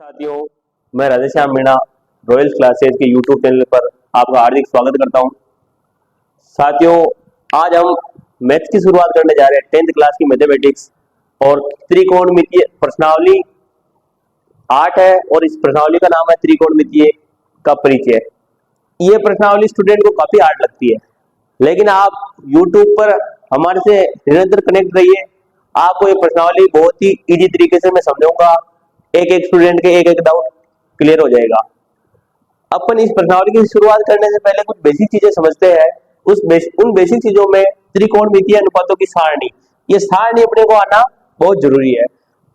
साथियों, मैं Radheshyam Meena royal classes के यूट्यूब चैनल पर आपका हार्दिक स्वागत करता हूं। साथियों, आज हम मैथ्स की शुरुआत करने जा रहे हैं। 10th क्लास की मैथमेटिक्स और त्रिकोणमितीय प्रश्नावली 8 है और इस प्रश्नावली का नाम है त्रिकोणमितीय का परिचय। ये प्रश्नावली स्टूडेंट को काफी हार्ड लगती है, लेकिन आप यूट्यूब पर हमारे से निरंतर कनेक्ट रहिए। आपको ये प्रश्नावली बहुत ही इजी तरीके से मैं समझाऊंगा। एक एक स्टूडेंट के एक एक डाउट क्लियर हो जाएगा। अपन इस प्रश्नावली की शुरुआत करने से पहले कुछ बेसिक चीजें समझते हैं। उन बेसिक चीजों में त्रिकोणमितीय अनुपातों की सारणी, ये सारणी अपने को आना बहुत जरूरी है।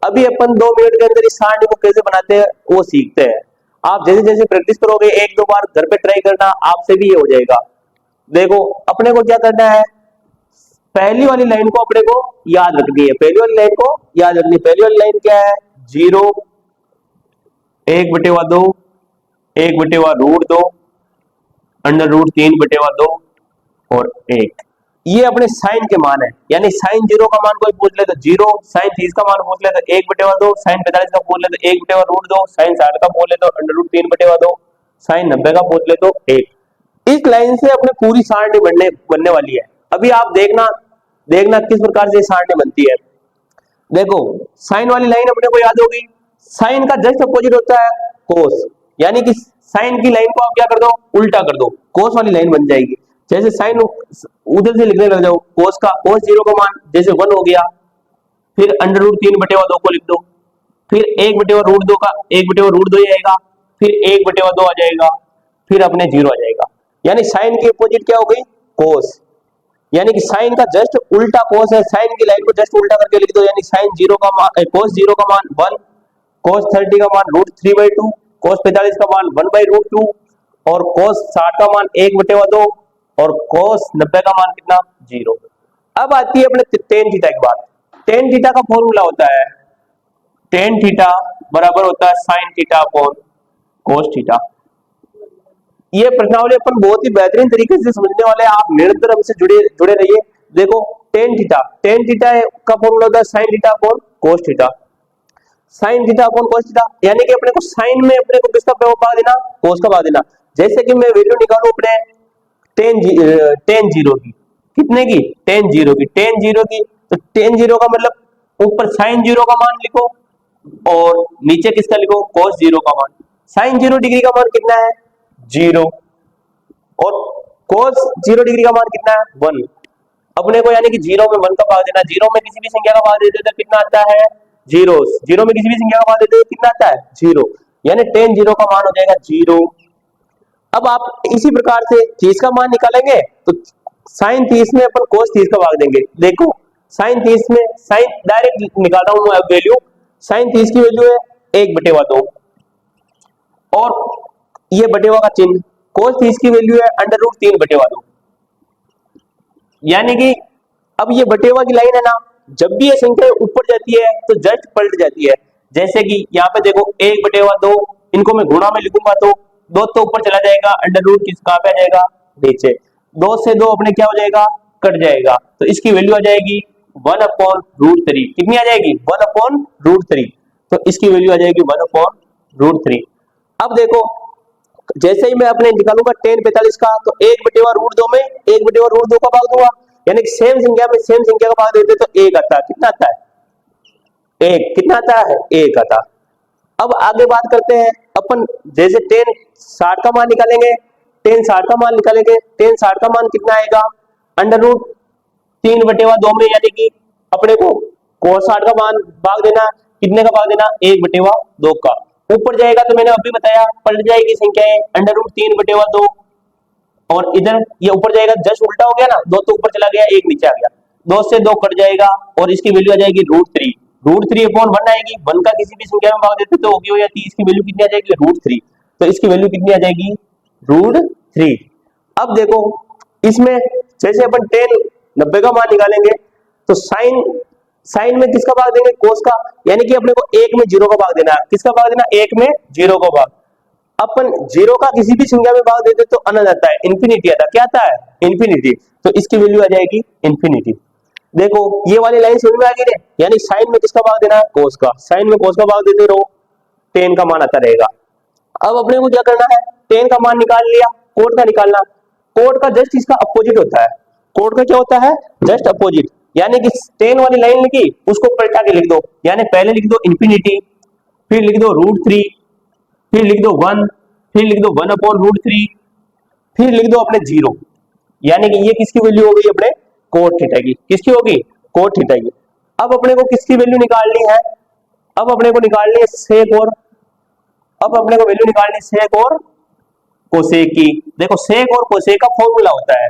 अभी अपन 2 मिनट के अंदर इस सारणी को कैसे बनाते हैं वो सीखते हैं। आप जैसे जैसे प्रैक्टिस करोगे, 1-2 बार घर पे ट्राई करना, आपसे भी ये हो जाएगा। देखो, अपने को क्या करना है, पहली वाली लाइन को अपने को याद रखनी है। पहली वाली लाइन को याद रखनी है। पहली वाली लाइन क्या है? 0, 1/2, 1/√2, √3/2 और 1। ये अपने साइन के मान है। यानी साइन 0 का मान कोई पूछ ले तो 0, साइन 30 का मान पूछ ले तो 1/2, साइन 45 का पूछ ले तो 1/√2, साइन 60 का पूछ ले तो √3/2, साइन 90 का पूछ ले तो 1। इस लाइन से अपने पूरी सारणी बनने वाली है। अभी आप देखना किस प्रकार से सारणी बनती है। देखो, साइन वाली लाइन अपने को याद होगी। साइन का जस्ट अपोजिट होता है कोस, यानी कि साइन की लाइन को आप क्या कर दो, उल्टा कर दो, कोस वाली लाइन बन जाएगी। जैसे साइन उधर से लिखने लग जाओ, कोस 0 का मान जैसे 1 हो गया, फिर √3/2 को लिख दो, फिर 1/√2 का 1/√2 ही आएगा, फिर 1/2 आ जाएगा, फिर अपने 0 आ जाएगा। यानी साइन की अपोजिट क्या हो गई? कोस। यानी कि साइन का जस्ट उल्टा कोस है। साइन की लाइन को जस्ट उल्टा करके लिख दो। यानी साइन 0 का मान, कोस 0 का मान 1, कोस 30 का मान √3/2, कोस 45 का मान 1/√2 और कोस 60 का मान 1/2 और कोस 90 का मान कितना? 0। अब आती है अपने टेन थीटा की बात। टेन थीटा का फॉर्मूला होता है, टेन थीटा बराबर होता है sine theta upon cos theta. ये प्रश्नावली अपन बहुत ही बेहतरीन तरीके से समझने वाले हैं। आप निरंतर हमसे जुड़े रहिए। देखो, टेन थीटा का फॉर्मूला होता है sine theta upon cos theta. Sine theta upon cos theta, यानी कि अपने को साइन में अपने को किसका भाग देना? कोस का भाग देना। जैसे कि मैं वैल्यू निकालूं अपने टेन जीरो की, कितने की? टेन जीरो की। तो टेन जीरो का मतलब ऊपर साइन 0 का मान लिखो और नीचे किसका लिखो? कोस 0 का मान। साइन 0 डिग्री का मान कितना है? 0 और कोस 0 डिग्री का मान कितना है? 1। अपने को यानी कि 0 में 1 का भाग देना। 0 में किसी भी संख्या का भाग देते तो कितना आता है? 0। 0 में किसी भी संख्या का भाग देते तो कितना आता है? 0। यानी टेन 0 का मान हो जाएगा 0। अब आप इसी प्रकार से 30 का मान निकालेंगे तो साइन 30 में अपन कोस 30 का भाग देंगे। देखो, साइन 30 में साइन डायरेक्ट निकाल रहा हूं मैं वैल्यू। साइन 30 की वैल्यू है 1/2 और ये बटेवा का चिन्ह। कोस 30 की वैल्यू है √3/2। यानी कि अब ये बटेवा की लाइन है ना, जब भी ये संख्या ऊपर जाती है तो जस्ट पलट जाती है। जैसे कि यहाँ पे देखो 1/2, इनको मैं गुणा में लिखूंगा तो 2 तो ऊपर चला जाएगा, √ किसका पे आ जाएगा? नीचे। 2 से 2 अपने क्या हो जाएगा? कट जाएगा। तो इसकी वैल्यू आ जाएगी 1/√3। कितनी आ जाएगी? 1/√3। तो इसकी वैल्यू आ जाएगी 1/√3। अब देखो, जैसे ही मैं अपने निकालूंगा टेन 45 का, तो 1/√2 में 1/√2 का भाग दूंगा। यानी कि सेम संख्या में सेम संख्या का भाग देते तो 1 आता है। कितना आता है? 1। कितना आता है? 1 आता। अब आगे बात करते हैं अपन। जैसे टेन 60 का मान निकालेंगे, टेन 60 का मान कितना आएगा? √3/2 में, यानी कि अपने को कोस 60 का मान भाग देना। कितने का भाग देना? 1/2 का। ऊपर जाएगा तो मैंने अभी बताया पलट जाएगी संख्याएं, √3/2 और इधर ये ऊपर जाएगा, जस्ट उल्टा हो गया ना, 2 तो ऊपर चला गया, 1 नीचे आ गया। 2 से 2 कट जाएगा और इसकी वैल्यू आ जाएगी √3। √3/1 आएगी। 1 का किसी भी संख्या में भाग देते तो होगी हो जाती है। इसकी वैल्यू कितनी आ जाएगी? √3। तो इसकी वैल्यू कितनी आ जाएगी? √3। अब देखो, इसमें जैसे अपन टेन 90 का मान निकालेंगे तो साइन में किसका भाग देंगे? कोस का। यानी कि अपने को 1 में 0 का भाग देना है। किसका भाग देना? 1 में 0 का भाग। अपन 0 का किसी भी संख्या में भाग देते तो अनंत आता है, इंफिनिटी आता है। क्या आता है? इंफिनिटी। तो इसकी वैल्यू आ जाएगी इंफिनिटी। देखो, ये वाली लाइन समझ में आ गई है। यानी साइन में किसका भाग देना है? कोस का। साइन में कोस का भाग देते रहो। tan का मान आता रहेगा। अब अपने को क्या करना है, tan का मान निकाल लिया, कोट का निकालना। कोट का जस्ट इसका अपोजिट होता है, कोट का क्या होता है, जस्ट अपोजिट। यानी कि tan वाली लाइन लिखी, उसको पलटा के लिख दो, यानी पहले लिख दो इंफिनिटी, फिर लिख दो √3, फिर लिख दो 1, फिर लिख दो 1/√3, फिर लिख दो अपने 0। यानी कि ये किसकी वैल्यू हो गई अपने कोट थीटा की, किसकी होगी, कोट थीटा की। अब अपने को किसकी वैल्यू निकालनी है, अब अपने को निकालनी है सेक और, अब अपने को वैल्यू निकालनी है सेक और कोसेक की। देखो सेक और कोसेक का फॉर्मूला होता है,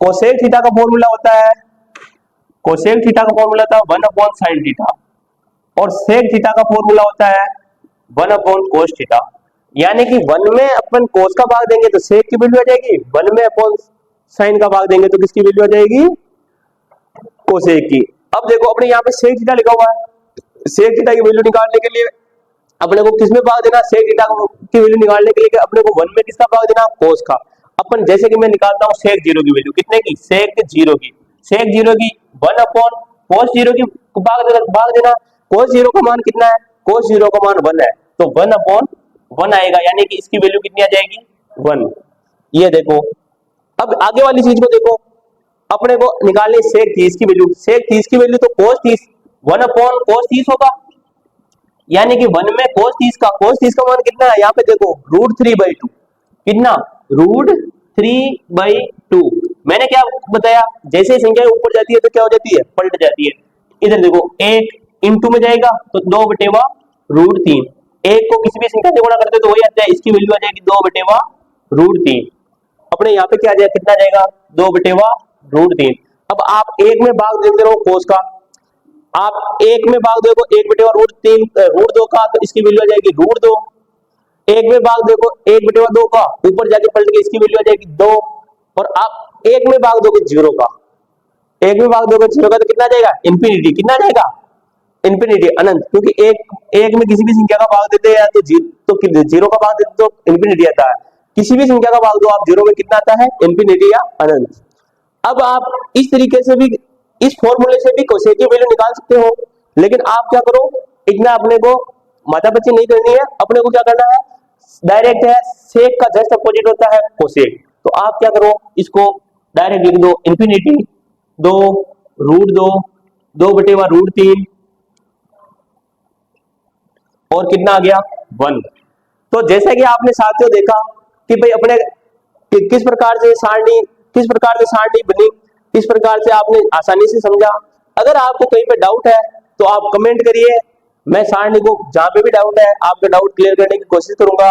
कोसेक थीटा का फॉर्मूला होता है, कोसेक थीटा का फॉर्मूला था 1/sin थीटा, और सेक थीटा का फॉर्मूला होता है 1/cos थीटा। यानी कि 1 में अपन कोस का भाग देंगे तो सेक की वैल्यू आ जाएगी, 1 में अपन साइन का भाग देंगे तो किसकी वैल्यू आ जाएगी, कोसेक की। अब देखो अपने यहाँ पे सेक थीटा लिखा हुआ है, सेक थीटा की वैल्यू निकालने के लिए अपने को किसमें भाग देना, सेक थीटा की वैल्यू निकालने के लिए अपने को 1 में किसका भाग देना, कोस का। अपन जैसे कि मैं निकालता हूँ सेक 0 की वैल्यू, कितने की, सेक 0 की, सेक 0 की 1/cos 0 की भाग देना। cos 0 का मान कितना है, cos 0 का मान 1 है, तो 1/1 आएगा, यानी कि इसकी वैल्यू कितनी आ जाएगी, 1। ये देखो अब आगे वाली चीज को देखो, अपने को निकालनी सेक 30 की वैल्यू, सेक 30 की वैल्यू तो cos 30 1/cos 30 होगा, यानी कि 1 में cos 30 का मान कितना है, यहाँ पे देखो √3/2, कितना, √3/2। मैंने क्या बताया, जैसे ही संख्या ऊपर जाती है तो क्या हो जाती है, पलट जाती है। इधर देखो 1 इंटू में जाएगा तो 2/√3, एक को किसी भी संख्या से गुणा करते तो वही आता है, इसकी वैल्यू आ जाएगी 2/√3। अपने यहाँ पे क्या आ जाएगा, कितना जाएगा, 2/√3। अब आप एक में भाग देते रहो कोस का, आप एक में भाग देखो 1/√3 √2 का, तो इसकी वैल्यू आ जाएगी √2। एक में भाग देखो 1/2 का, ऊपर जाके पलट के इसकी वैल्यू आ जाएगी 2। और आप एक में भाग दोगे 0 का, एक में भाग दोगे 0 का तो कितना जाएगा, इंफिनिटी। कितना जाएगा, इंफिनिटी, अनंत। क्योंकि एक में किसी भी संख्या का भाग देते हैं तो 0 का भाग देते तो इंफिनिटी आता है, किसी भी संख्या का भाग दो आप 0 में, कितना आता है, इंफिनिटी या अनंत। अब आप इस तरीके से भी, इस फॉर्मूले से भी कोसेक की वैल्यू निकाल सकते हो, लेकिन आप क्या करो, इतना अपने को माथापच्ची नहीं करनी है, अपने को क्या करना है, डायरेक्ट है, सेक का जस्ट अपोजिट होता है कोसेक। तो आप क्या करो, इसको डायरेक्ट लिख दो इंफिनिटी 2 √2 2/√3 और कितना आ गया, 1। तो जैसा कि आपने साथियों देखा कि भाई अपने किस प्रकार से सारणी बनी, किस प्रकार से आपने आसानी से समझा। अगर आपको कहीं पे डाउट है तो आप कमेंट करिए, मैं सारणी को जहां पे भी डाउट है आपका डाउट क्लियर करने की कोशिश करूंगा।